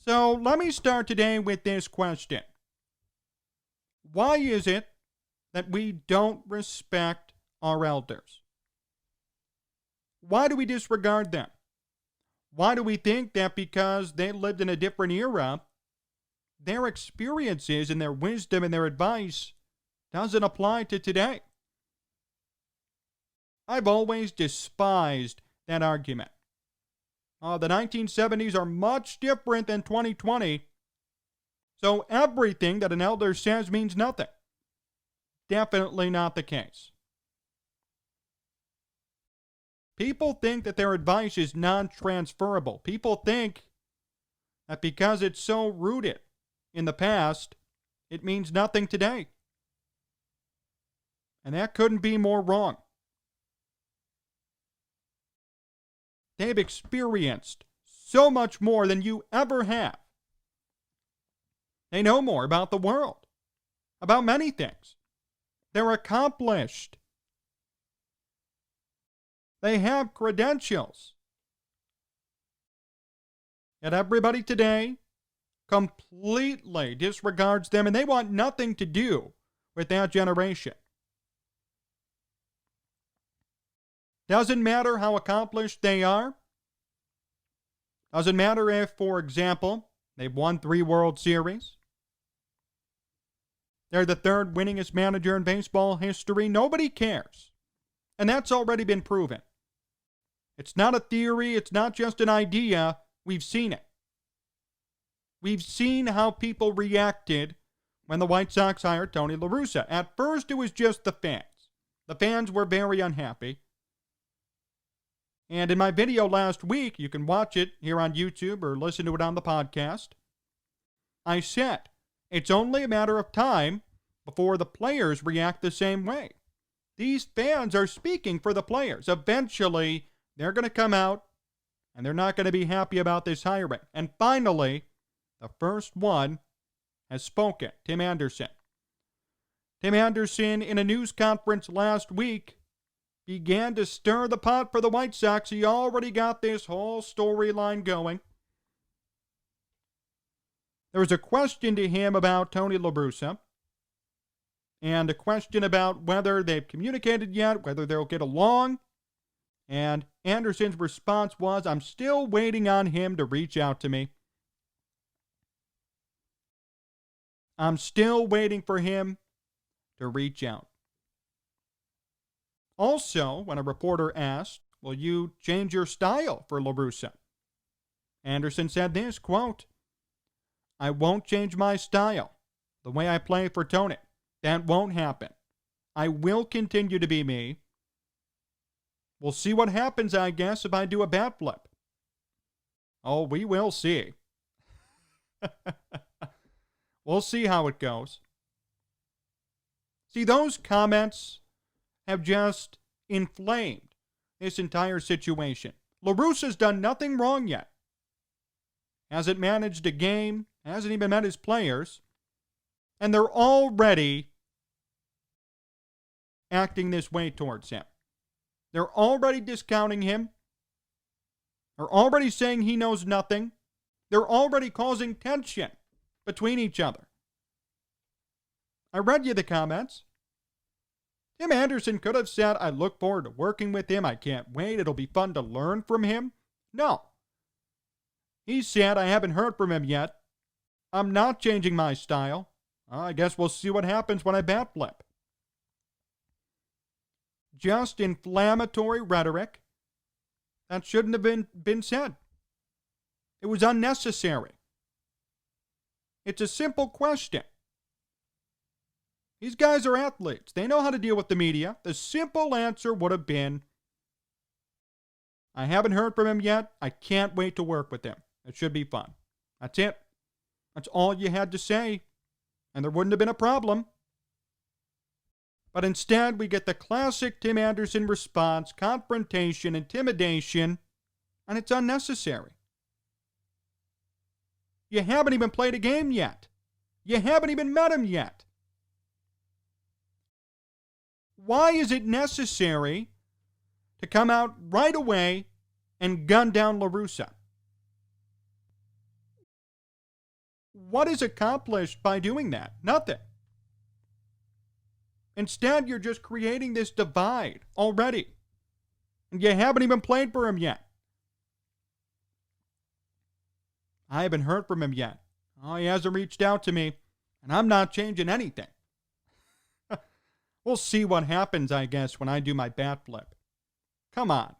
So let me start today with this question. Why is it that we don't respect our elders? Why do we disregard them? Why do we think that because they lived in a different era, their experiences and their wisdom and their advice doesn't apply to today? I've always despised that argument. The 1970s are much different than 2020, so everything that an elder says means nothing. Definitely not the case. People think that their advice is non-transferable. People think that because it's so rooted in the past, it means nothing today. And that couldn't be more wrong. They've experienced so much more than you ever have. They know more about the world, about many things. They're accomplished. They have credentials. Yet everybody today completely disregards them, and they want nothing to do with that generation. Doesn't matter how accomplished they are. Doesn't matter if, for example, they've won 3 World Series. They're the 3rd winningest manager in baseball history. Nobody cares. And that's already been proven. It's not a theory. It's not just an idea. We've seen it. We've seen how people reacted when the White Sox hired Tony La Russa. At first, it was just the fans. The fans were very unhappy. And in my video last week, you can watch it here on YouTube or listen to it on the podcast, I said it's only a matter of time before the players react the same way. These fans are speaking for the players. Eventually, they're going to come out, and they're not going to be happy about this hiring. And finally, the first one has spoken, Tim Anderson. Tim Anderson, in a news conference last week, began to stir the pot for the White Sox. He already got this whole storyline going. There was a question to him about Tony La Russa, and a question about whether they've communicated yet, whether they'll get along. And Anderson's response was, I'm still waiting on him to reach out to me. I'm still waiting for him to reach out. Also, when a reporter asked, will you change your style for La Russa? Anderson said this, quote, I won't change my style, the way I play for Tony. That won't happen. I will continue to be me. We'll see what happens, I guess, if I do a bat flip. Oh, we will see. We'll see how it goes. See, those comments have just inflamed this entire situation. La Russa's done nothing wrong yet. Hasn't managed a game, hasn't even met his players, and they're already acting this way towards him. They're already discounting him. They're already saying he knows nothing. They're already causing tension between each other. I read you the comments. Tim Anderson could have said, I look forward to working with him. I can't wait. It'll be fun to learn from him. No. He said, I haven't heard from him yet. I'm not changing my style. I guess we'll see what happens when I bat flip. Just inflammatory rhetoric that shouldn't have been said. It was unnecessary. It's a simple question. These guys are athletes. They know how to deal with the media. The simple answer would have been, I haven't heard from him yet. I can't wait to work with him. It should be fun. That's it. That's all you had to say. And there wouldn't have been a problem. But instead, we get the classic Tim Anderson response, confrontation, intimidation, and it's unnecessary. You haven't even played a game yet. You haven't even met him yet. Why is it necessary to come out right away and gun down La Russa? What is accomplished by doing that? Nothing. Instead, you're just creating this divide already. And you haven't even played for him yet. I haven't heard from him yet. Oh, he hasn't reached out to me, and I'm not changing anything. We'll see what happens, I guess, when I do my bat flip. Come on.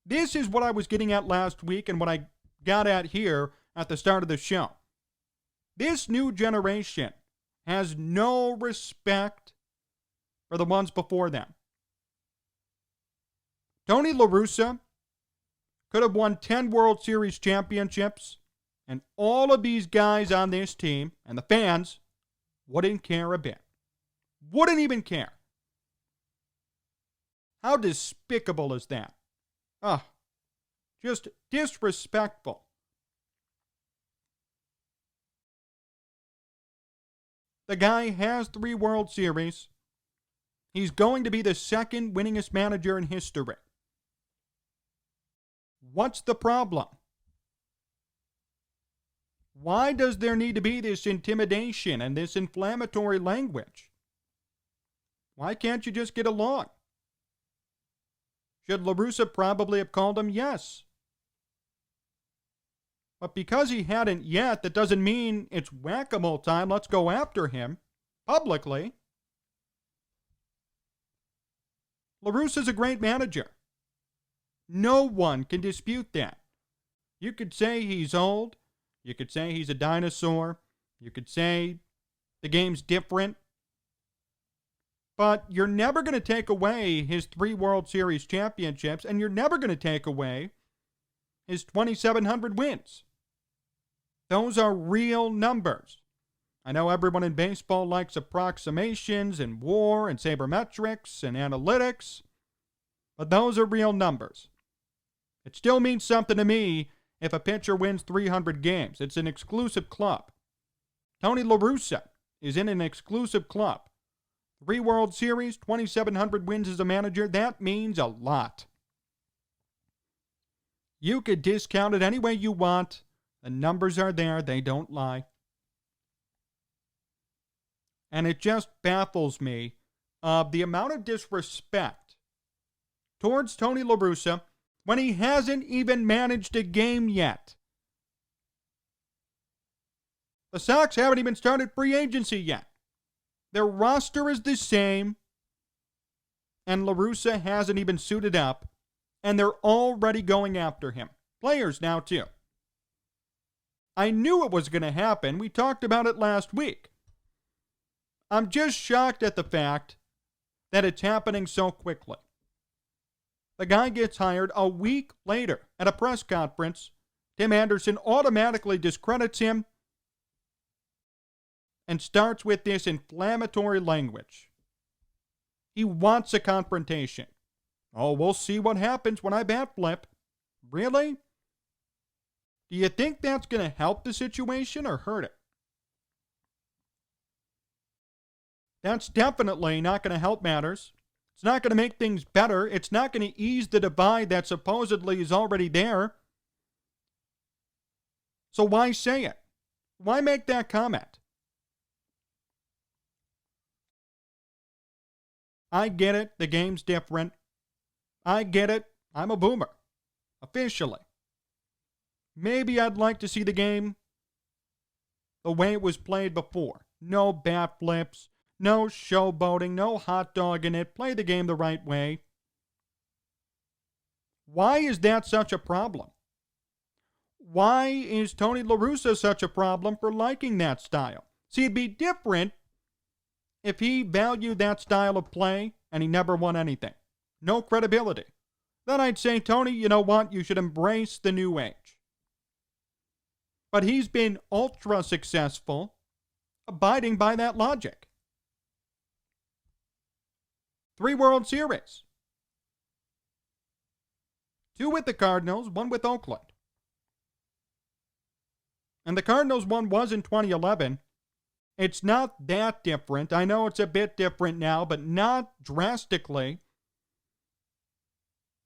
This is what I was getting at last week and what I got at here at the start of the show. This new generation has no respect for the ones before them. Tony La Russa could have won 10 World Series championships, and all of these guys on this team and the fans wouldn't care a bit. Wouldn't even care. How despicable is that? Just disrespectful. The guy has 3 World Series. He's going to be the second winningest manager in history. What's the problem? Why does there need to be this intimidation and this inflammatory language? Why can't you just get along? Should La Russa probably have called him? Yes. But because he hadn't yet, that doesn't mean it's whack-a-mole time. Let's go after him publicly. La Russa's a great manager. No one can dispute that. You could say he's old. You could say he's a dinosaur. You could say the game's different. But you're never going to take away his 3 World Series championships, and you're never going to take away his 2,700 wins. Those are real numbers. I know everyone in baseball likes approximations and WAR and sabermetrics and analytics, but those are real numbers. It still means something to me if a pitcher wins 300 games. It's an exclusive club. Tony La Russa is in an exclusive club. 3 World Series, 2,700 wins as a manager, that means a lot. You could discount it any way you want. The numbers are there. They don't lie. And it just baffles me of the amount of disrespect towards Tony La Russa when he hasn't even managed a game yet. The Sox haven't even started free agency yet. Their roster is the same, and La Russa hasn't even suited up, and they're already going after him. Players now, too. I knew it was going to happen. We talked about it last week. I'm just shocked at the fact that it's happening so quickly. The guy gets hired a week later at a press conference. Tim Anderson automatically discredits him and starts with this inflammatory language. He wants a confrontation. Oh, we'll see what happens when I bat flip. Really? Do you think that's going to help the situation or hurt it? That's definitely not going to help matters. It's not going to make things better. It's not going to ease the divide that supposedly is already there. So why say it? Why make that comment? I get it. The game's different. I get it. I'm a boomer. Officially. Maybe I'd like to see the game the way it was played before. No bat flips. No showboating. No hot dog in it. Play the game the right way. Why is that such a problem? Why is Tony La Russa such a problem for liking that style? See, it'd be different if he valued that style of play and he never won anything. No credibility. Then I'd say, Tony, you know what? You should embrace the new age. But he's been ultra successful abiding by that logic. 3 World Series. 2 with the Cardinals, 1 with Oakland. And the Cardinals one was in 2011. It's not that different. I know it's a bit different now, but not drastically.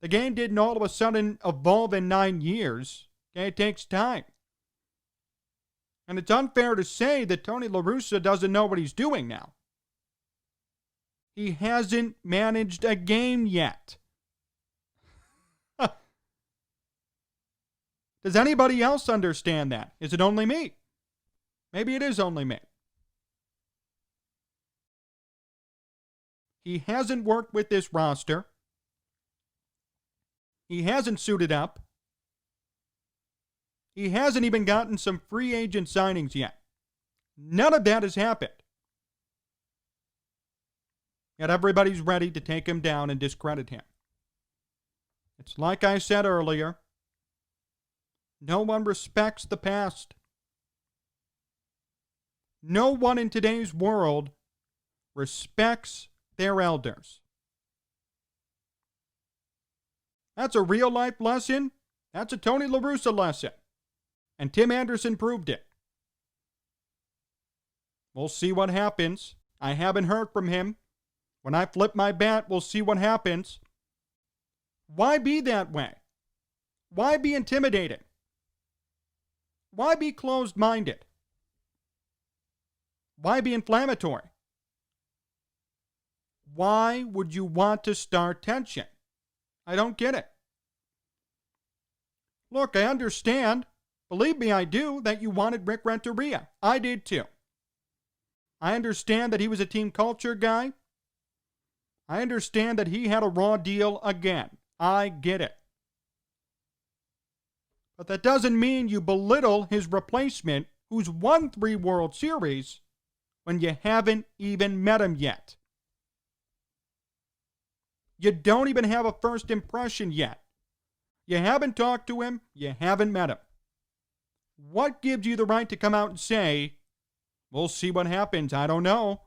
The game didn't all of a sudden evolve in 9 years. Okay, it takes time. And it's unfair to say that Tony La Russa doesn't know what he's doing now. He hasn't managed a game yet. Does anybody else understand that? Is it only me? Maybe it is only me. He hasn't worked with this roster. He hasn't suited up. He hasn't even gotten some free agent signings yet. None of that has happened. Yet everybody's ready to take him down and discredit him. It's like I said earlier. No one respects the past. No one in today's world respects their elders. That's a real life lesson. That's a Tony La Russa lesson. And Tim Anderson proved it. We'll see what happens. I haven't heard from him. When I flip my bat, we'll see what happens. Why be that way? Why be intimidated? Why be closed-minded? Why be inflammatory? Why would you want to start tension? I don't get it. Look, I understand. Believe me, I do, that you wanted Rick Renteria. I did too. I understand that he was a team culture guy. I understand that he had a raw deal again. I get it. But that doesn't mean you belittle his replacement, who's won 3 World Series, when you haven't even met him yet. You don't even have a first impression yet. You haven't talked to him. You haven't met him. What gives you the right to come out and say, we'll see what happens? I don't know.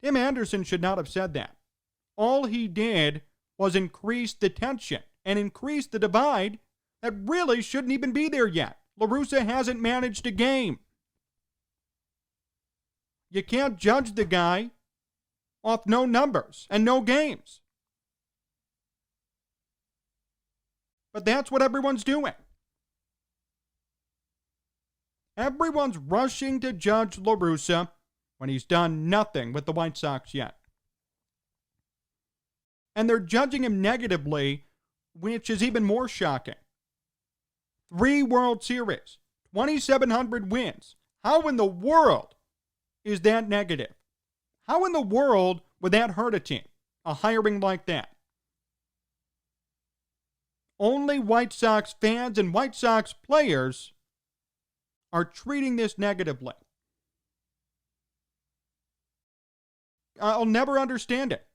Tim Anderson should not have said that. All he did was increase the tension and increase the divide that really shouldn't even be there yet. La Russa hasn't managed a game. You can't judge the guy off no numbers and no games. But that's what everyone's doing. Everyone's rushing to judge La Russa when he's done nothing with the White Sox yet. And they're judging him negatively, which is even more shocking. 3 World Series, 2,700 wins. How in the world is that negative? How in the world would that hurt a team, a hiring like that? Only White Sox fans and White Sox players are treating this negatively. I'll never understand it.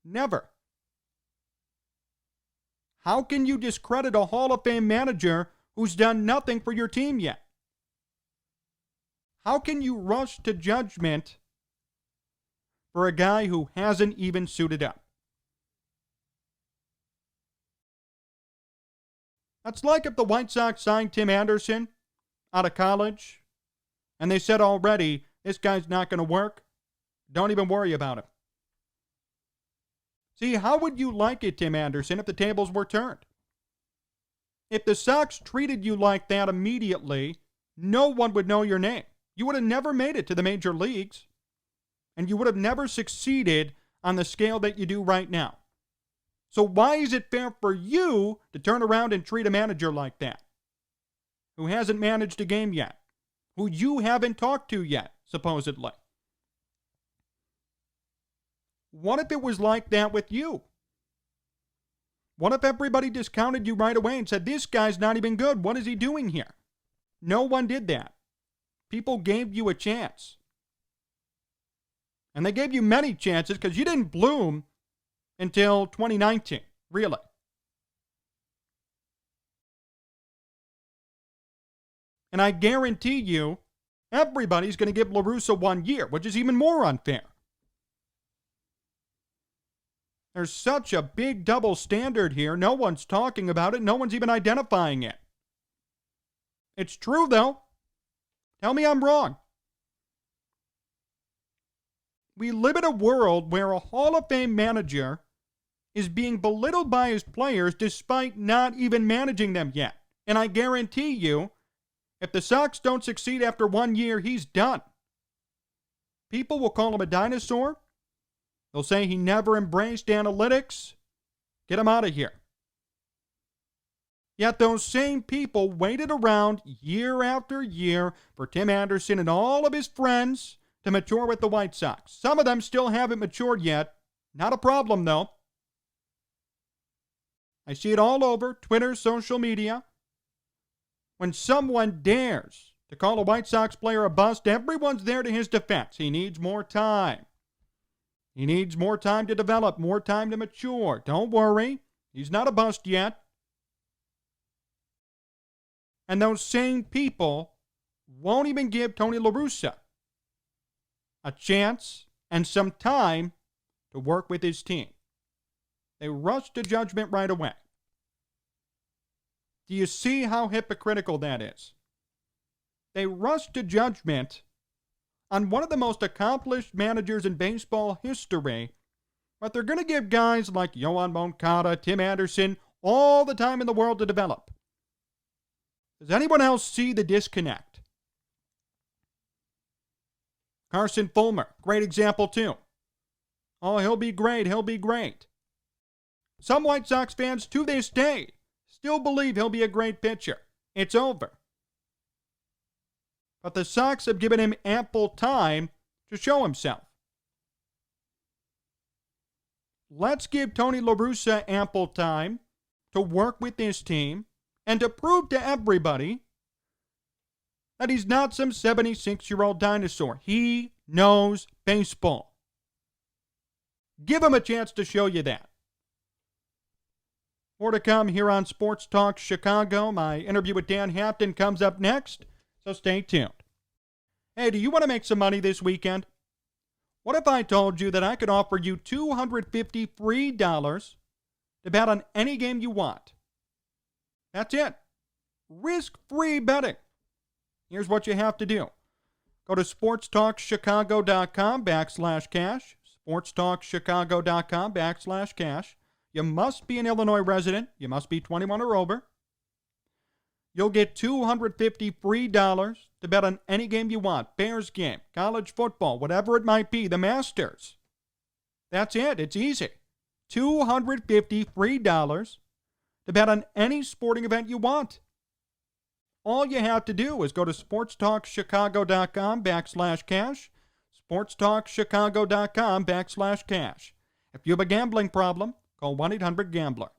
Never. How can you discredit a Hall of Fame manager who's done nothing for your team yet? How can you rush to judgment for a guy who hasn't even suited up? That's like if the White Sox signed Tim Anderson out of college and they said already, this guy's not going to work. Don't even worry about him. See, how would you like it, Tim Anderson, if the tables were turned? If the Sox treated you like that immediately, no one would know your name. You would have never made it to the major leagues. And you would have never succeeded on the scale that you do right now. So why is it fair for you to turn around and treat a manager like that? Who hasn't managed a game yet? Who you haven't talked to yet, supposedly? What if it was like that with you? What if everybody discounted you right away and said, this guy's not even good. What is he doing here? No one did that. People gave you a chance. And they gave you many chances because you didn't bloom until 2019, really. And I guarantee you, everybody's going to give La Russa 1 year, which is even more unfair. There's such a big double standard here. No one's talking about it. No one's even identifying it. It's true, though. Tell me I'm wrong. We live in a world where a Hall of Fame manager is being belittled by his players despite not even managing them yet. And I guarantee you, If the Sox don't succeed after 1 year, he's done. People will call him a dinosaur. They'll say he never embraced analytics. Get him out of here. Yet those same people waited around year after year for Tim Anderson and all of his friends to mature with the White Sox. Some of them still haven't matured yet. Not a problem, though. I see it all over Twitter, social media. When someone dares to call a White Sox player a bust, everyone's there to his defense. He needs more time. He needs more time to develop, more time to mature. Don't worry. He's not a bust yet. And those same people won't even give Tony La Russa a chance and some time to work with his team. They rush to judgment right away. Do you see how hypocritical that is? They rush to judgment on one of the most accomplished managers in baseball history, but they're going to give guys like Yoán Moncada, Tim Anderson, all the time in the world to develop. Does anyone else see the disconnect? Carson Fulmer, great example too. Oh, he'll be great, he'll be great. Some White Sox fans to this day still believe he'll be a great pitcher. It's over. But the Sox have given him ample time to show himself. Let's give Tony La Russa ample time to work with this team and to prove to everybody that he's not some 76-year-old dinosaur. He knows baseball. Give him a chance to show you that. More to come here on Sports Talk Chicago. My interview with Dan Hampton comes up next, so stay tuned. Hey, do you want to make some money this weekend? What if I told you that I could offer you $250 free to bet on any game you want? That's it. Risk-free betting. Here's what you have to do. Go to sportstalkchicago.com/cash. sportstalkchicago.com/cash. You must be an Illinois resident. You must be 21 or over. You'll get $250 free to bet on any game you want. Bears game, college football, whatever it might be, the Masters. That's it. It's easy. $250 free to bet on any sporting event you want. All you have to do is go to sportstalkchicago.com/cash. sportstalkchicago.com/cash. If you have a gambling problem, call 1-800-GAMBLER.